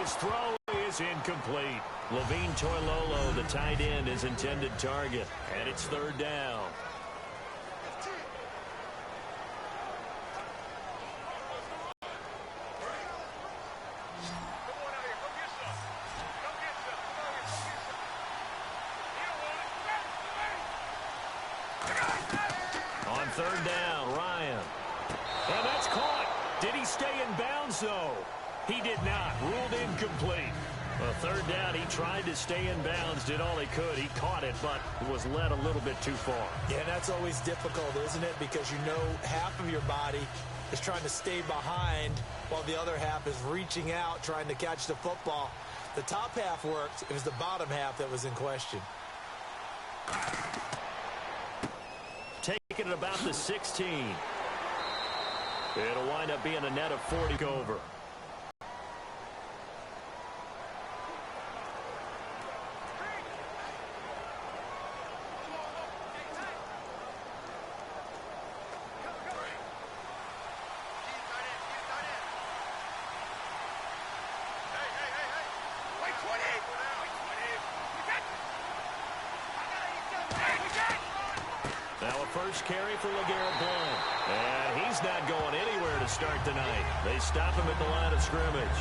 His throw is incomplete. Levine Toilolo, the tight end, his intended target. And it's third down. On third down, Ryan. And that's caught. Did he stay in bounds, though? He did not. Ruled incomplete. Well, third down, he tried to stay in bounds, did all he could. He caught it, but was led a little bit too far. Yeah, that's always difficult, isn't it? Because you know half of your body is trying to stay behind while the other half is reaching out, trying to catch the football. The top half worked. It was the bottom half that was in question. Taking it about the 16. It'll wind up being a net of 40 over. Now a first carry for LeGarrette Blount. And he's not going anywhere to start tonight. They stop him at the line of scrimmage.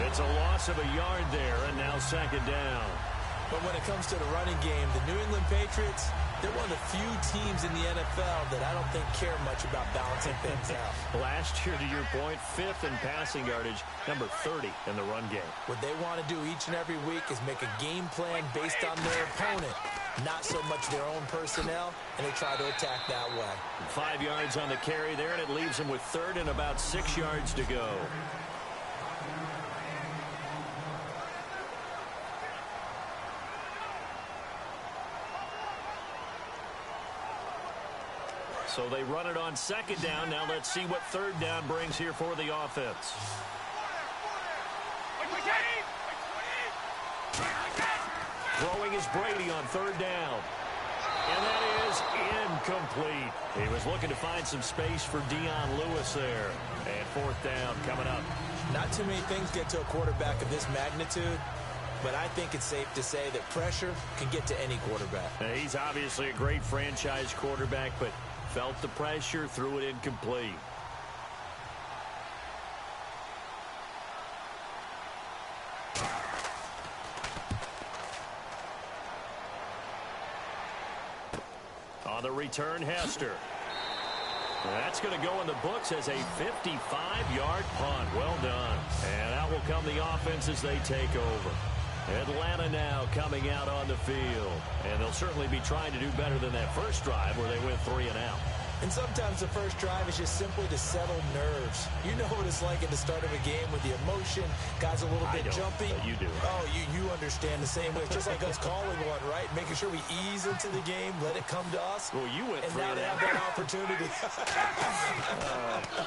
It's a loss of a yard there, and now second down. But when it comes to the running game, the New England Patriots, they're one of the few teams in the NFL that I don't think care much about balancing things out. Last year, to your point, 5th in passing yardage, number 30 in the run game. What they want to do each and every week is make a game plan based on their opponent, not so much their own personnel, and they try to attack that way. 5 yards on the carry there, and it leaves them with third and about 6 yards to go. So they run it on second down. Now let's see what third down brings here for the offense. Throwing is Brady on third down. And that is incomplete. He was looking to find some space for Dion Lewis there. And fourth down coming up. Not too many things get to a quarterback of this magnitude, but I think it's safe to say that pressure can get to any quarterback. Now, he's obviously a great franchise quarterback, but felt the pressure, threw it incomplete. On the return, Hester. That's going to go in the books as a 55-yard punt. Well done. And out will come the offense as they take over. Atlanta now coming out on the field. And they'll certainly be trying to do better than that first drive where they went 3 and out. And sometimes the first drive is just simply to settle nerves. You know what it's like at the start of a game with the emotion. Guys a little bit jumpy. You do. Oh, you understand the same way. It's just like us calling one, right? Making sure we ease into the game, let it come to us. Well, you went 3 and out. And now they have that opportunity.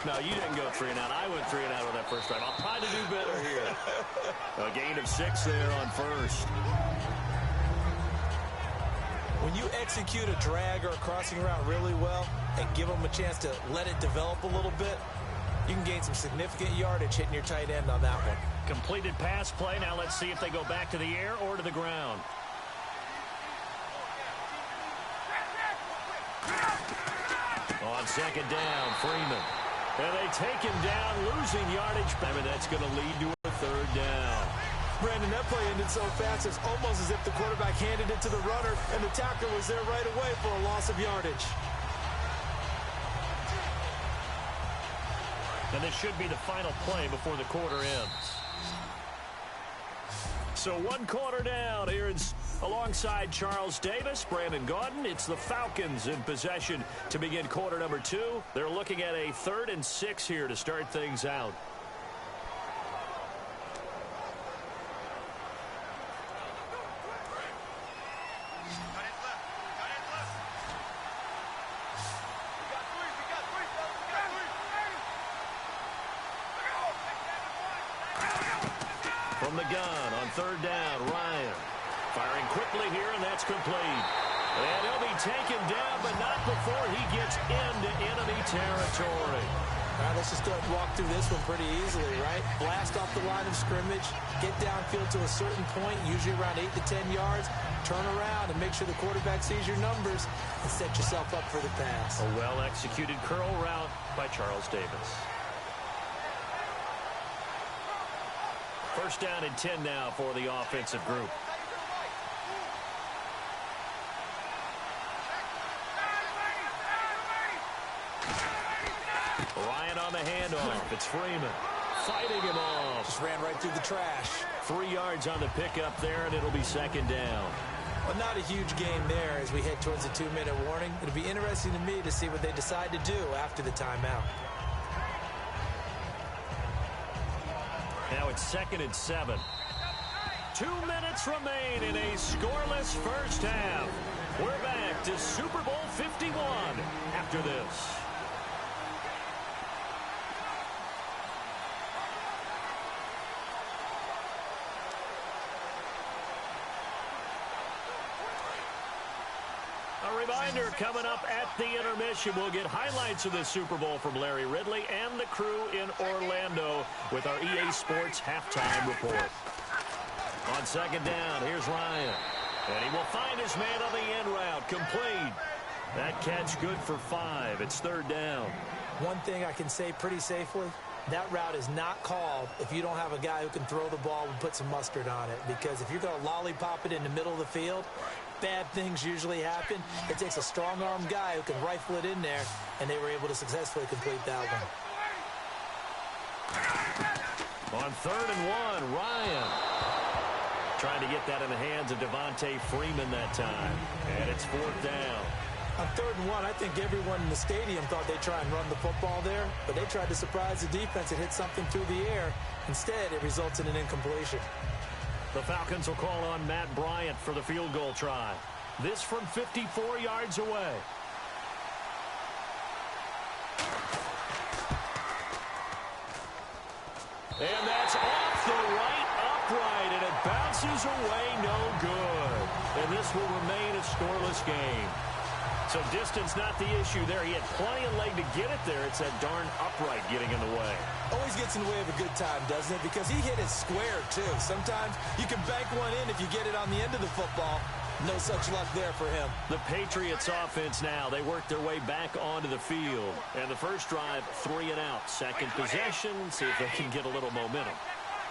No, you didn't go 3 and out. I went 3 and out on that first drive. I'll try to do better here. A gain of 6 there on first. When you execute a drag or a crossing route really well and give them a chance to let it develop a little bit, you can gain some significant yardage hitting your tight end on that one. Completed pass play. Now let's see if they go back to the air or to the ground. On second down, Freeman. And they take him down, losing yardage. I mean, that's going to lead to a third down. Brandon, that play ended so fast, it's almost as if the quarterback handed it to the runner, and the tackler was there right away for a loss of yardage. And this should be the final play before the quarter ends. So 1 quarter down here alongside Charles Davis, Brandon Gaudin. It's the Falcons in possession to begin quarter number 2. They're looking at a 3rd and 6 here to start things out. From the gun on third down, Ryan. Firing quickly here, and that's complete. And he'll be taken down, but not before he gets into enemy territory. All right, let's just go ahead and walk through this one pretty easily, right? Blast off the line of scrimmage, get downfield to a certain point, usually around 8 to 10 yards, turn around and make sure the quarterback sees your numbers and set yourself up for the pass. A well-executed curl route by Charles Davis. First down and 10 now for the offensive group. Ryan on the handoff. It's Freeman fighting him off. Just ran right through the trash. 3 yards on the pickup there, and it'll be second down. Well, not a huge game there as we head towards the 2-minute warning. It'll be interesting to me to see what they decide to do after the timeout. Now it's 2nd and 7. 2 minutes remain in a scoreless first half. We're back to Super Bowl 51 after this. A reminder, coming up at the intermission, we'll get highlights of the Super Bowl from Larry Ridley and the crew in Orlando with our EA Sports halftime report. On second down, here's Ryan. And he will find his man on the end route, complete. That catch good for 5. It's third down. One thing I can say pretty safely, that route is not called if you don't have a guy who can throw the ball and put some mustard on it. Because if you're going to lollipop it in the middle of the field, bad things usually happen. It takes a strong-armed guy who can rifle it in there, and they were able to successfully complete that one. On 3rd and 1, Ryan trying to get that in the hands of Devontae Freeman that time. And it's 4th down. On 3rd and 1, I think everyone in the stadium thought they'd try and run the football there, but they tried to surprise the defense and hit something through the air. Instead, it results in an incompletion. The Falcons will call on Matt Bryant for the field goal try. This from 54 yards away. And that's off the right upright, and it bounces away no good. And this will remain a scoreless game. So distance not the issue there. He had plenty of leg to get it there. It's that darn upright getting in the way. Always gets in the way of a good time, doesn't it? Because he hit it square, too. Sometimes you can bank one in if you get it on the end of the football. No such luck there for him. The Patriots offense now. They work their way back onto the field. And the first drive, 3 and out. Second possession. See if they can get a little momentum.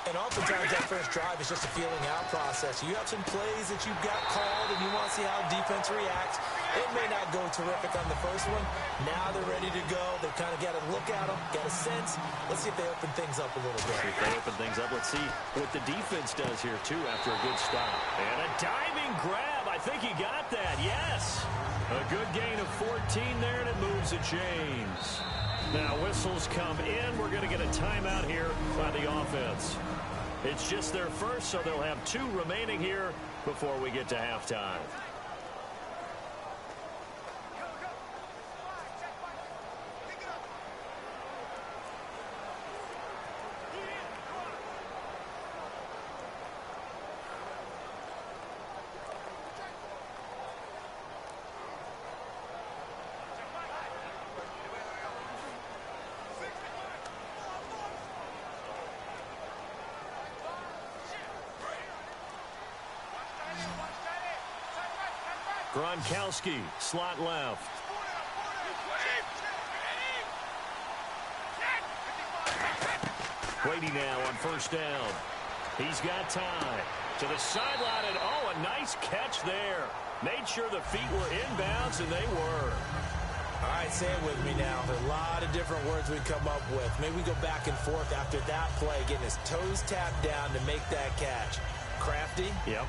And oftentimes that first drive is just a feeling out process. You have some plays that you've got called and you want to see how defense reacts. It may not go terrific on the first one. Now they're ready to go. They've kind of got to look at them, got a sense. Let's see if they open things up a little bit. See if they open things up. Let's see what the defense does here, too, after a good stop. And a diving grab. I think he got that. Yes. A good gain of 14 there, and it moves the chains. Now whistles come in. We're going to get a timeout here by the offense. It's just their first, so they'll have 2 remaining here before we get to halftime. Gronkowski, slot left. Brady now on first down. He's got time. To the sideline, and oh, a nice catch there. Made sure the feet were inbounds, and they were. All right, say it with me now. There are a lot of different words we come up with. Maybe we go back and forth after that play, getting his toes tapped down to make that catch. Crafty. Yep.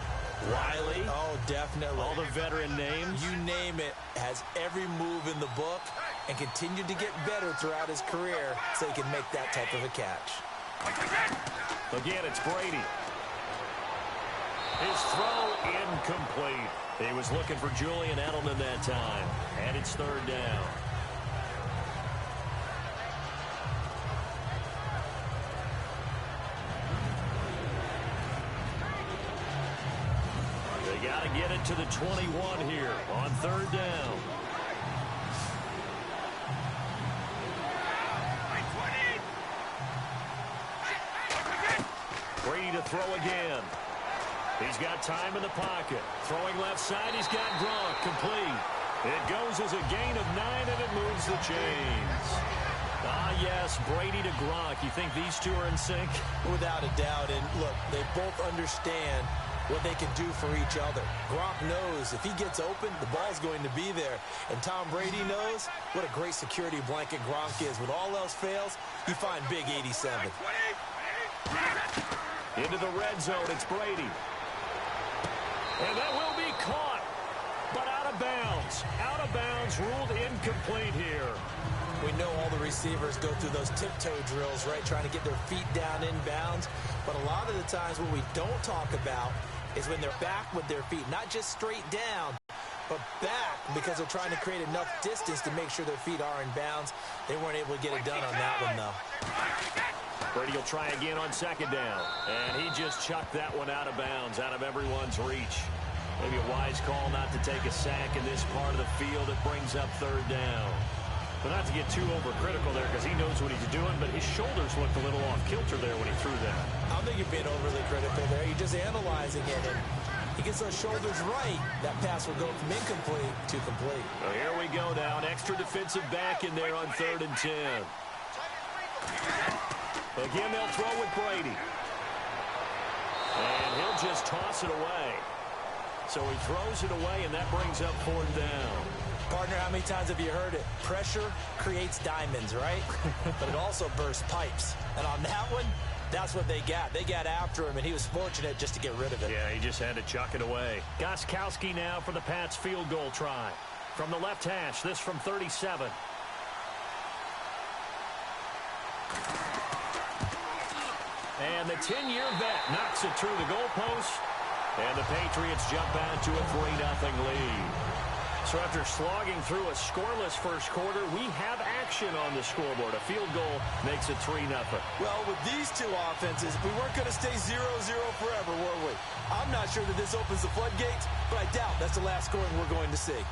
Wiley. Oh, definitely. All the veteran names. You name it. Has every move in the book and continued to get better throughout his career so he can make that type of a catch. Again, it's Brady. His throw incomplete. He was looking for Julian Edelman that time. And it's third down. They got to get it to the 21 here on third down. to throw again. He's got time in the pocket. Throwing left side, he's got Gronk complete. It goes as a gain of 9, and it moves the chains. Ah, yes, Brady to Gronk. You think these two are in sync? Without a doubt. And look, they both understand what they can do for each other. Gronk knows if he gets open, the ball's going to be there. And Tom Brady knows what a great security blanket Gronk is. When all else fails, you find big 87. Into the red zone, it's Brady. And that will be caught, but out of bounds. Out of bounds, ruled incomplete here. We know all the receivers go through those tiptoe drills, right, trying to get their feet down in bounds. But a lot of the times what we don't talk about is when they're back with their feet, not just straight down, but back, because they're trying to create enough distance to make sure their feet are in bounds. They weren't able to get it done on that one, though. Brady will try again on second down. And he just chucked that one out of bounds, out of everyone's reach. Maybe a wise call not to take a sack in this part of the field. It brings up third down. But not to get too overcritical there, because he knows what he's doing, but his shoulders looked a little off kilter there when he threw that. I don't think you're being overly critical there. You're just analyzing it, and he gets those shoulders right. That pass will go from incomplete to complete. Well, here we go now. An extra defensive back in there on 3rd and 10. Again, they'll throw with Brady. And he'll just toss it away. So he throws it away, and that brings up 4th down. Partner, how many times have you heard it? Pressure creates diamonds, right? But it also bursts pipes. And on that one, that's what they got. They got after him, and he was fortunate just to get rid of it. Yeah, he just had to chuck it away. Gostkowski now for the Pats field goal try. From the left hash, this from 37. And the 10-year vet knocks it through the goalpost. And the Patriots jump out to a 3-0 lead. So after slogging through a scoreless first quarter, we have action on the scoreboard. A field goal makes it 3-0. Well, with these two offenses, we weren't going to stay 0-0 forever, were we? I'm not sure that this opens the floodgates, but I doubt that's the last scoring we're going to see.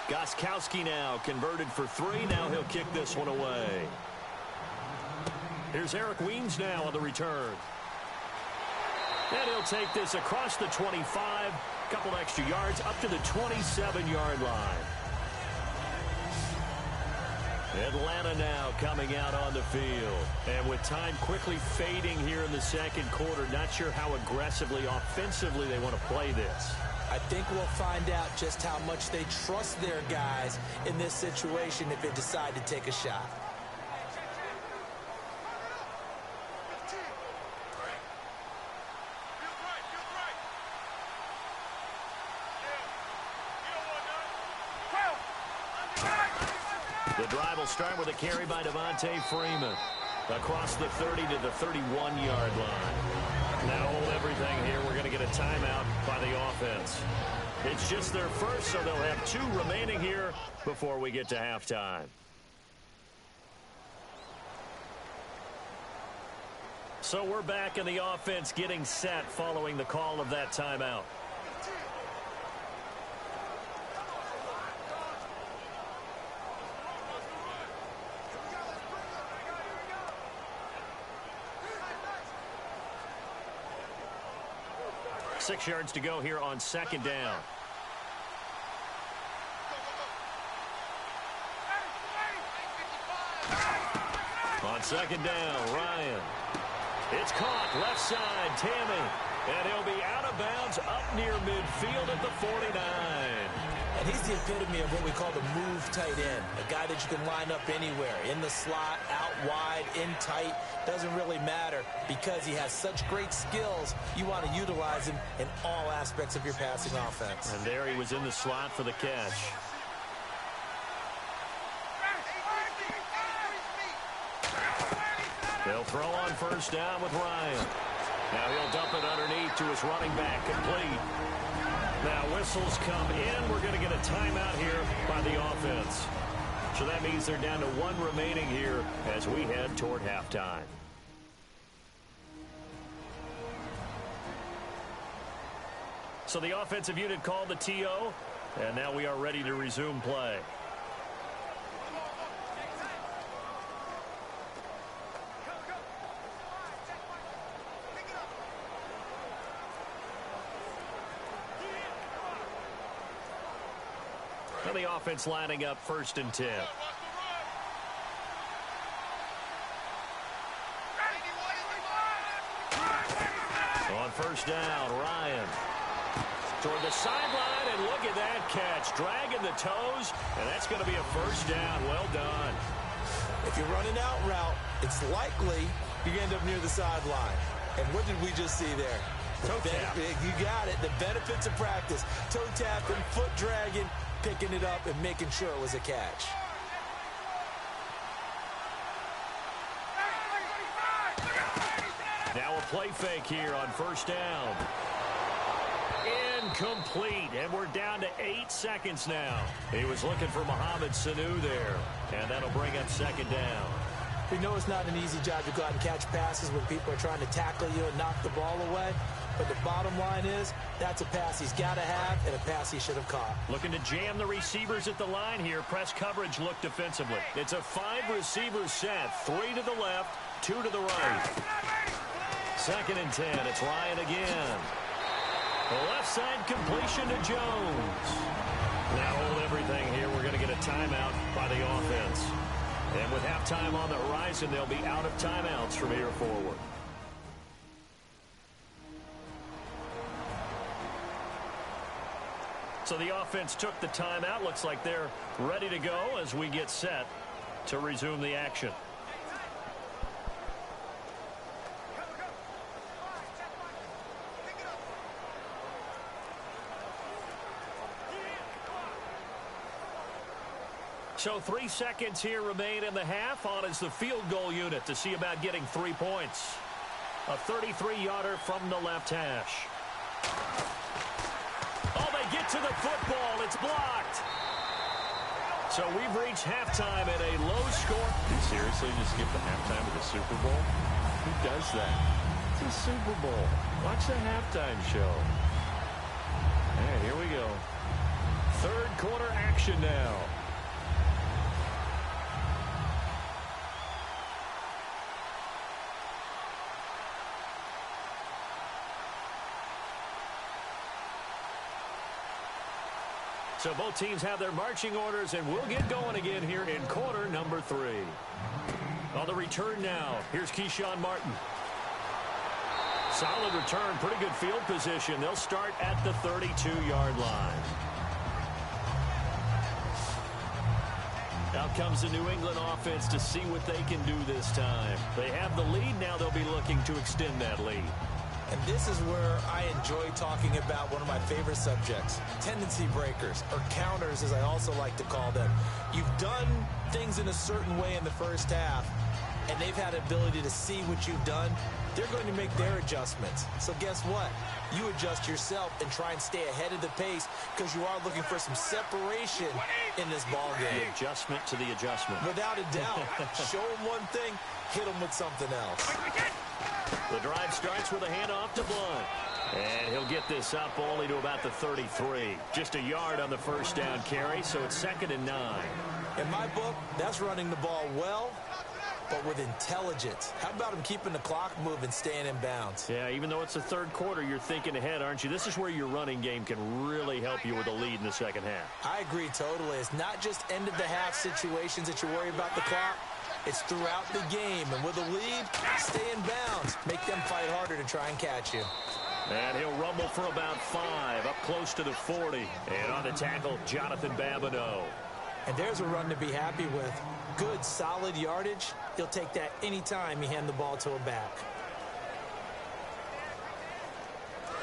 Gostkowski now converted for 3. Now he'll kick this one away. Here's Eric Weems now on the return. And he'll take this across the 25. Couple extra yards up to the 27-yard line. Atlanta now coming out on the field. And with time quickly fading here in the second quarter, not sure how aggressively, offensively they want to play this. I think we'll find out just how much they trust their guys in this situation if they decide to take a shot. The drive will start with a carry by Devontae Freeman. Across the 30 to the 31-yard line. Now hold everything here. We're going to get a timeout by the offense. It's just their first, so they'll have 2 remaining here before we get to halftime. So we're back in the offense getting set following the call of that timeout. Six yards to go here on second down. On second down, Ryan. It's caught left side, Tammy. And he'll be out of bounds up near midfield at the 49. And he's the epitome of what we call the move tight end. A guy that you can line up anywhere. In the slot, out wide, in tight. Doesn't really matter because he has such great skills. You want to utilize him in all aspects of your passing offense. And there he was in the slot for the catch. They'll throw on first down with Ryan. Now he'll dump it underneath to his running back, complete. Now whistles come in. We're going to get a timeout here by the offense. So that means they're down to 1 remaining here as we head toward halftime. So the offensive unit called the TO, and now we are ready to resume play. And the offense lining up 1st and 10. On 1st down, Ryan. Toward the sideline, and look at that catch. Dragging the toes, and that's going to be a 1st down. Well done. If you're running out route, it's likely you end up near the sideline. And what did we just see there? Toe tap. You got it. The benefits of practice. Toe tapping, foot dragging, picking it up, and making sure it was a catch. Now a play fake here on 1st down. Incomplete, and we're down to 8 seconds now. He was looking for Mohamed Sanu there, and that'll bring up 2nd down. We know it's not an easy job to go out and catch passes when people are trying to tackle you and knock the ball away. But the bottom line is, that's a pass he's got to have and a pass he should have caught. Looking to jam the receivers at the line here. Press coverage look defensively. It's a 5-receiver set. 3 to the left, 2 to the right. 2nd and 10. It's Ryan again. The left side completion to Jones. Now hold everything here. We're going to get a timeout by the offense. And with halftime on the horizon, they'll be out of timeouts from here forward. So the offense took the timeout. Looks like they're ready to go as we get set to resume the action. So 3 seconds here remain in the half. On is the field goal unit to see about getting 3 points. A 33-yarder from the left hash. Oh, they get to the football. It's blocked. So we've reached halftime at a low score. Did you seriously just skip the halftime of the Super Bowl? Who does that? It's a Super Bowl. Watch the halftime show. All right, here we go. 3rd quarter action now. So both teams have their marching orders, and we'll get going again here in quarter number 3. On the return now, here's Keyshawn Martin. Solid return, pretty good field position. They'll start at the 32-yard line. Out comes the New England offense to see what they can do this time. They have the lead. Now they'll be looking to extend that lead. And this is where I enjoy talking about one of my favorite subjects, tendency breakers, or counters as I also like to call them. You've done things in a certain way in the first half, and they've had ability to see what you've done. They're going to make their adjustments. So guess what? You adjust yourself and try and stay ahead of the pace because you are looking for some separation in this ball game. The adjustment to the adjustment. Without a doubt. Show them one thing, hit them with something else. The drive starts with a handoff to Blunt. And he'll get this up only to about the 33. Just a yard on the 1st down carry, so it's 2nd and 9. In my book, that's running the ball well, but with intelligence. How about him keeping the clock moving, staying in bounds? Yeah, even though it's the 3rd quarter, you're thinking ahead, aren't you? This is where your running game can really help you with a lead in the 2nd half. I agree totally. It's not just end-of-the-half situations that you worry about the clock. It's throughout the game. And with a lead, stay in bounds. Make them fight harder to try and catch you. And he'll rumble for about 5, up close to the 40. And on the tackle, Jonathan Babineau. And there's a run to be happy with. Good, solid yardage. He'll take that anytime you hand the ball to a back.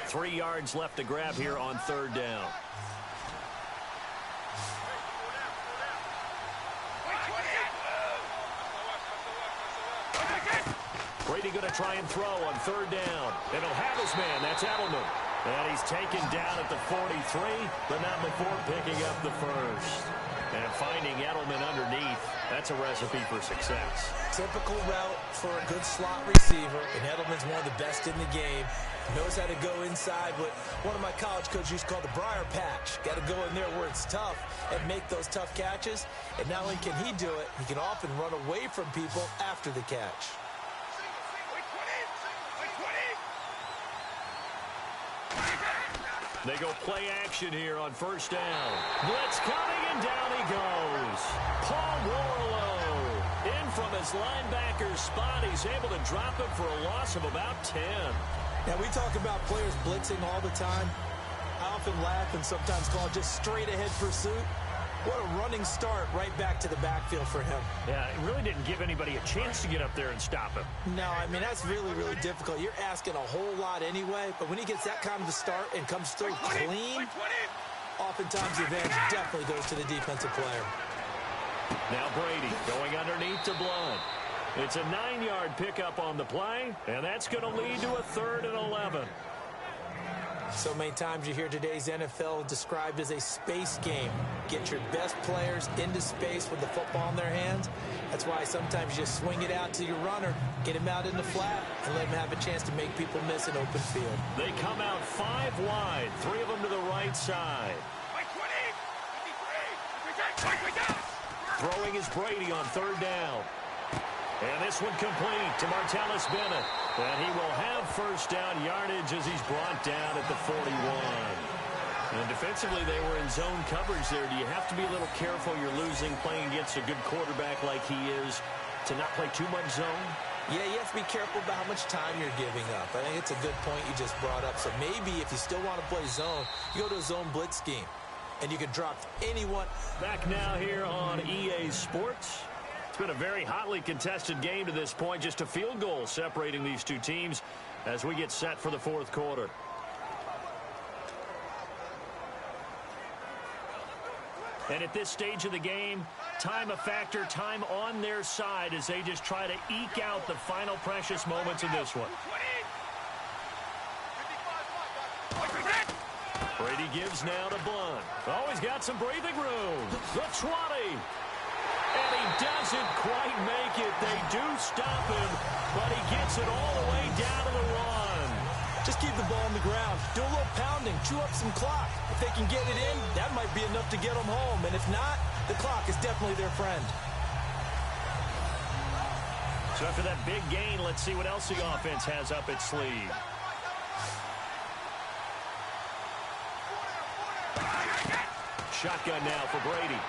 3 yards left to grab here on 3rd down. Brady going to try and throw on 3rd down. And he'll have his man. That's Edelman. And he's taken down at the 43, but not before picking up the 1st. And finding Edelman underneath, that's a recipe for success. Typical route for a good slot receiver, and Edelman's one of the best in the game. Knows how to go inside what one of my college coaches used to call the briar patch. Got to go in there where it's tough and make those tough catches. And not only can he do it, he can often run away from people after the catch. They go play action here on first down. Blitz coming, and down he goes. Paul Warlow in from his linebacker spot. He's able to drop him for a loss of about 10. Now, we talk about players blitzing all the time. I often laugh and sometimes call it just straight-ahead pursuit. What a running start right back to the backfield for him. Yeah, it really didn't give anybody a chance to get up there and stop him. No, I mean, that's really, really difficult. You're asking a whole lot anyway, but when he gets that kind of a start and comes through clean, oftentimes the advantage definitely goes to the defensive player. Now Brady going underneath to Blunt. It's a 9-yard pickup on the play, and that's going to lead to a 3rd and 11. So many times you hear today's NFL described as a space game. Get your best players into space with the football in their hands. That's why sometimes you just swing it out to your runner, get him out in the flat, and let him have a chance to make people miss an open field. They come out 5 wide, 3 of them to the right side. Throwing is Brady on 3rd down. And this one complete to Martellus Bennett. And he will have first down yardage as he's brought down at the 41. And defensively, they were in zone coverage there. Do you have to be a little careful? You're losing playing against a good quarterback like he is to not play too much zone? Yeah, you have to be careful about how much time you're giving up. I think it's a good point you just brought up. So maybe if you still want to play zone, you go to a zone blitz scheme. And you can drop anyone. Back now here on EA Sports. It's been a very hotly contested game to this point. Just a field goal separating these two teams as we get set for the 4th quarter. And at this stage of the game, time a factor, time on their side as they just try to eke out the final precious moments of this one. Brady gives now to Blunt. Oh, he's got some breathing room. The 20. And he doesn't quite make it. They do stop him, but he gets it all the way down to the 1. Just keep the ball on the ground. Do a little pounding. Chew up some clock. If they can get it in, that might be enough to get them home. And if not, the clock is definitely their friend. So after that big gain, let's see what else the offense has up its sleeve. Shotgun now for Brady.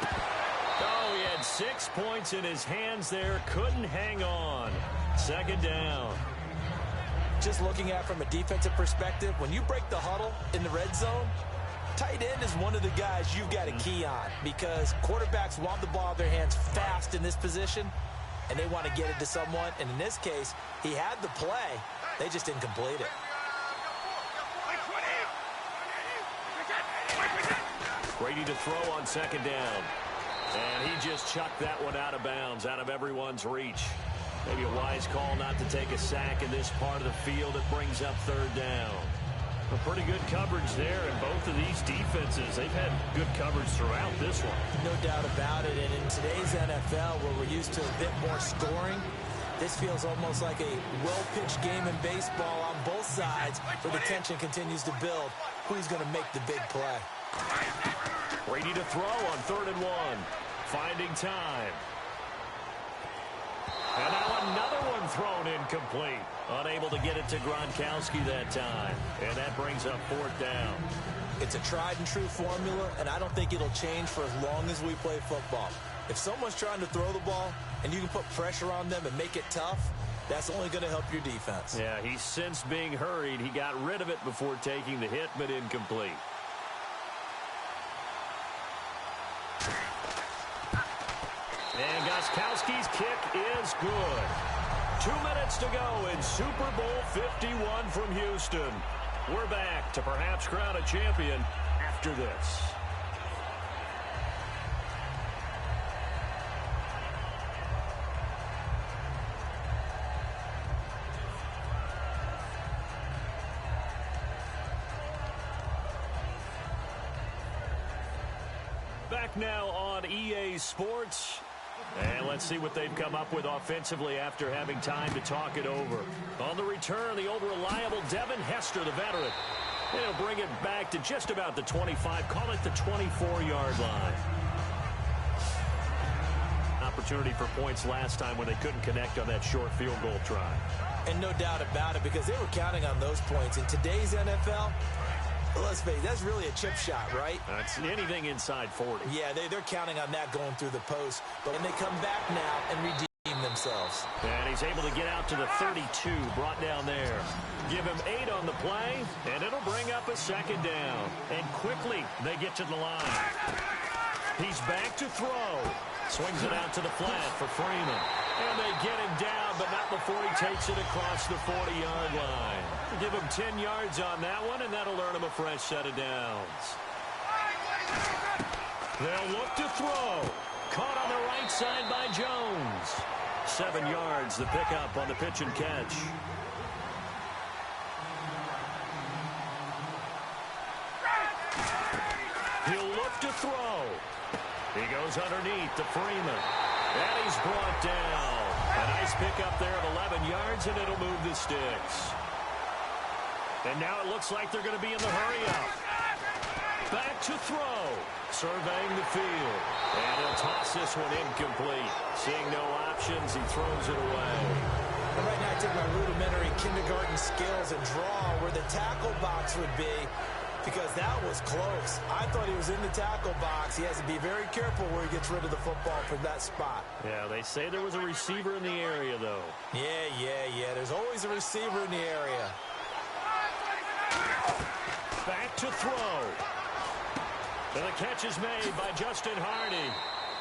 Oh, he had 6 points in his hands there. Couldn't hang on. 2nd down. Just looking at it from a defensive perspective, when you break the huddle in the red zone, tight end is one of the guys you've got to key on because quarterbacks want the ball in their hands fast in this position, and they want to get it to someone. And in this case, he had the play. They just didn't complete it. Brady to throw on 2nd down. And he just chucked that one out of bounds, out of everyone's reach. Maybe a wise call not to take a sack in this part of the field. It brings up 3rd down. A pretty good coverage there, and both of these defenses, they've had good coverage throughout this one. No doubt about it, and in today's NFL, where we're used to a bit more scoring, this feels almost like a well-pitched game in baseball on both sides, where the tension continues to build. Who's going to make the big play? Brady to throw on 3rd and 1. Finding time. And now another one thrown incomplete. Unable to get it to Gronkowski that time. And that brings up 4th down. It's a tried-and-true formula, and I don't think it'll change for as long as we play football. If someone's trying to throw the ball and you can put pressure on them and make it tough, that's only going to help your defense. Yeah, he sensed being hurried. He got rid of it before taking the hit, but incomplete. And Gostkowski's kick is good. 2 minutes to go in Super Bowl 51 from Houston. We're back to perhaps crown a champion after this. Back now on EA Sports. And let's see what they've come up with offensively after having time to talk it over. On the return, the old reliable Devin Hester, the veteran. He'll bring it back to just about the 25, call it the 24-yard line. Opportunity for points last time when they couldn't connect on that short field goal try. And no doubt about it, because they were counting on those points. In today's NFL, let's face it, that's really a chip shot, right? That's anything inside 40. Yeah, they're counting on that going through the post. But when they come back now and redeem themselves. And he's able to get out to the 32, brought down there. Give him 8 on the play, and it'll bring up a second down. And quickly, they get to the line. He's back to throw. Swings it out to the flat for Freeman. And they get him down, but not before he takes it across the 40-yard line. Give him 10 yards on that one, and that'll earn him a fresh set of downs. They'll look to throw. Caught on the right side by Jones. 7 yards, the pickup on the pitch and catch. He'll look to throw. He goes underneath to Freeman. And he's brought down. A nice pickup there of 11 yards, and it'll move the sticks. And now it looks like they're going to be in the hurry-up. Back to throw. Surveying the field. And he'll toss this one incomplete. Seeing no options, he throws it away. And right now I take my rudimentary kindergarten skills and draw where the tackle box would be, because that was close. I thought he was in the tackle box. He has to be very careful where he gets rid of the football from that spot. Yeah, they say there was a receiver in the area, though. Yeah. There's always a receiver in the area. Back to throw. And the catch is made by Justin Hardy.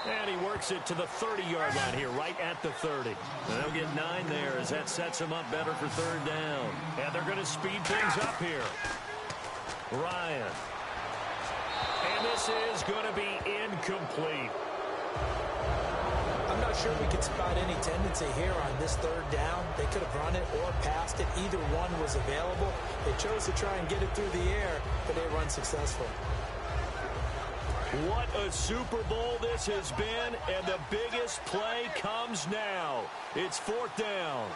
And he works it to the 30-yard line here, right at the 30. And they'll get 9 there as that sets him up better for third down. And they're going to speed things up here. Ryan. And this is going to be incomplete. I'm not sure we could spot any tendency here on this third down. They could have run it or passed it. Either one was available. They chose to try and get it through the air, but they were unsuccessful. What a Super Bowl this has been, and the biggest play comes now. It's fourth down.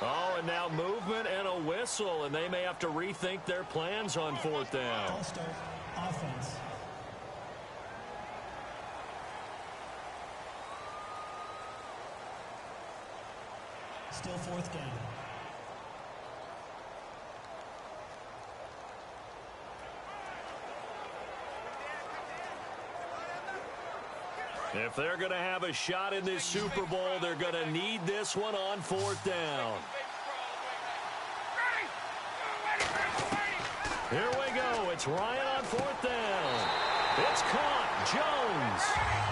Oh, and now movement and a whistle, and they may have to rethink their plans on fourth down. Ball start, offense. Still fourth down. If they're going to have a shot in this Super Bowl, they're going to need this one on fourth down. Here we go. It's Ryan on fourth down. It's caught. Jones.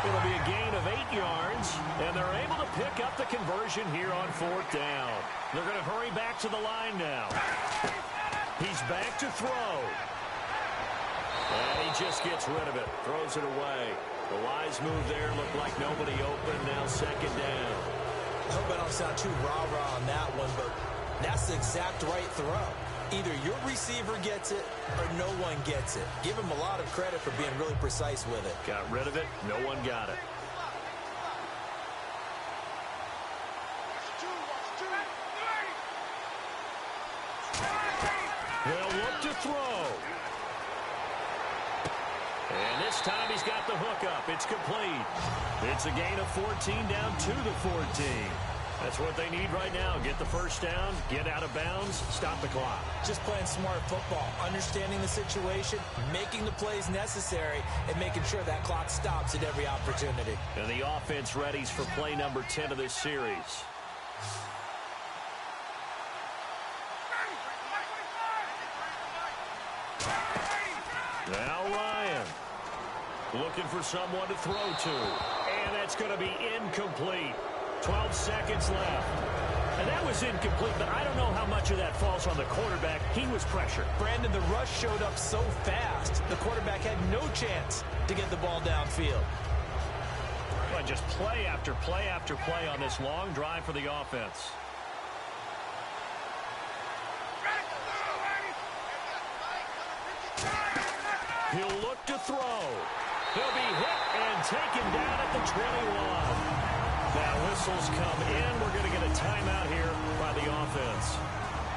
It'll be a gain of 8 yards, and they're able to pick up the conversion here on fourth down. They're going to hurry back to the line now. He's back to throw. And he just gets rid of it. Throws it away. The wise move there. Looked like nobody open. Now second down. I hope I don't sound too rah-rah on that one, but that's the exact right throw. Either your receiver gets it or no one gets it. Give him a lot of credit for being really precise with it. Got rid of it. No one got it. They'll look to throw. And this time he's got the hook up. It's complete. It's a gain of 14 down to the 14. That's what they need right now. Get the first down, get out of bounds, stop the clock. Just playing smart football, understanding the situation, making the plays necessary, and making sure that clock stops at every opportunity. And the offense readies for play number 10 of this series. Now Ryan looking for someone to throw to. And that's going to be incomplete. 12 seconds left. And that was incomplete, but I don't know how much of that falls on the quarterback. He was pressured. Brandon, the rush showed up so fast, the quarterback had no chance to get the ball downfield. But just play after play after play on this long drive for the offense. He'll look to throw. He'll be hit and taken down at the 21. Now whistles come in. We're going to get a timeout here by the offense.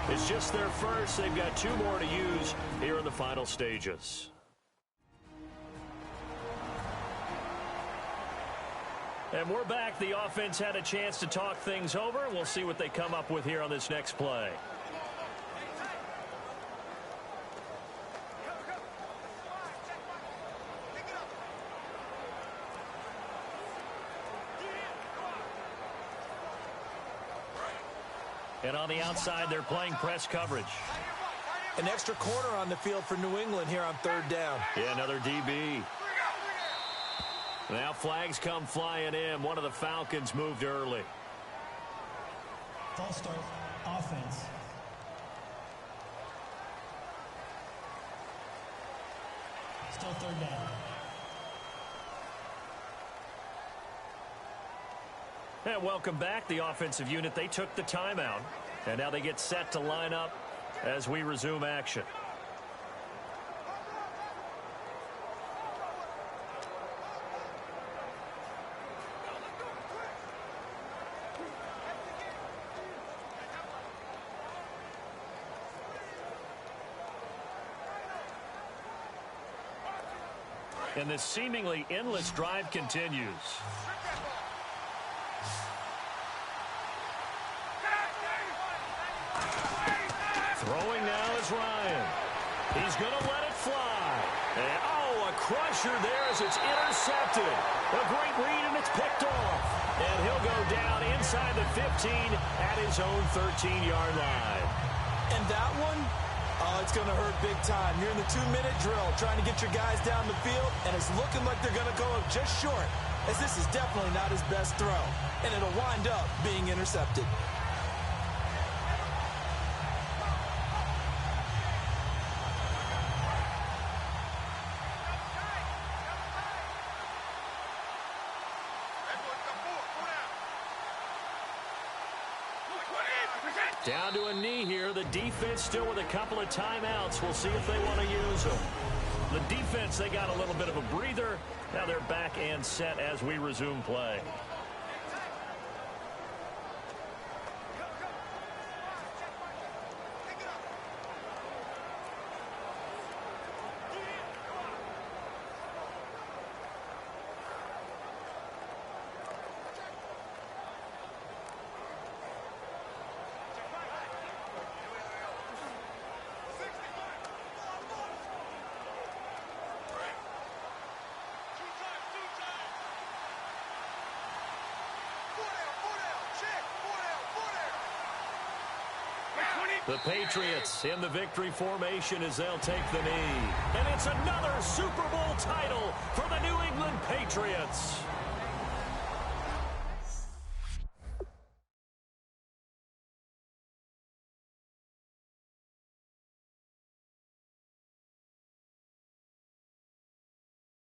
It's just their first. They've got 2 more to use here in the final stages. And we're back. The offense had a chance to talk things over. We'll see what they come up with here on this next play. And on the outside, they're playing press coverage. An extra corner on the field for New England here on 3rd down. Yeah, another DB. Now flags come flying in. One of the Falcons moved early. False start, offense. Still 3rd down. And welcome back. The offensive unit, they took the timeout. And now they get set to line up as we resume action. And this seemingly endless drive continues. Throwing now is Ryan. He's going to let it fly. And, oh, a crusher there as it's intercepted. A great read, and it's picked off. And he'll go down inside the 15 at his own 13-yard line. And that one, oh, it's going to hurt big time. You're in the 2-minute drill trying to get your guys down the field, and it's looking like they're going to go up just short, as this is definitely not his best throw. And it'll wind up being intercepted. Down to a knee here. The defense still with a couple of timeouts. We'll see if they want to use them. The defense, they got a little bit of a breather. Now they're back and set as we resume play. The Patriots in the victory formation as they'll take the knee. And it's another Super Bowl title for the New England Patriots.